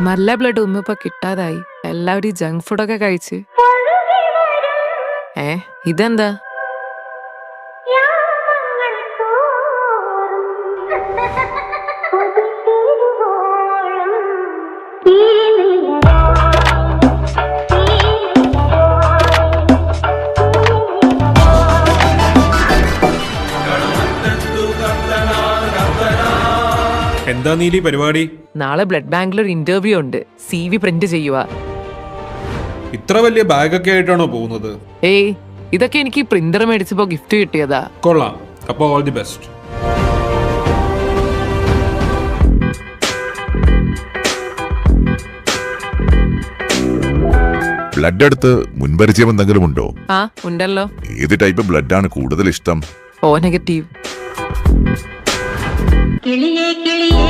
നല്ല ബ്ലഡ് ഒന്നും ഇപ്പൊ കിട്ടാതായി. എല്ലാവരും ജങ്ക് ഫുഡൊക്കെ കഴിച്ച്. ഇതെന്താ? എന്താ നീലി പരിപാടി? നാളെ ബ്ലഡ് ബാങ്കിൽ ഒരു ഇന്റർവ്യൂ ഉണ്ട്. CV പ്രിന്റ് ചെയ്യുക. ഇത്ര വലിയ ബാഗൊക്കെ ആയിട്ടാണോ പോകുന്നത്? ഇതൊക്കെ എനിക്ക് പ്രിന്റർ മേടിച്ചപ്പോ ഗിഫ്റ്റ് കിട്ടിയതാ. കൊള്ളാം. അപ്പൊ ഓൾ ദി ബെസ്റ്റ്. ബ്ലഡ് എടുത്ത് മുൻപരിചയം എന്തെങ്കിലും ഉണ്ടോ? ഉണ്ടല്ലോ. ഏത് ടൈപ്പ് ബ്ലഡ് ആണ് കൂടുതൽ ഇഷ്ടം? O negative. കിളിയേ കിളിയേ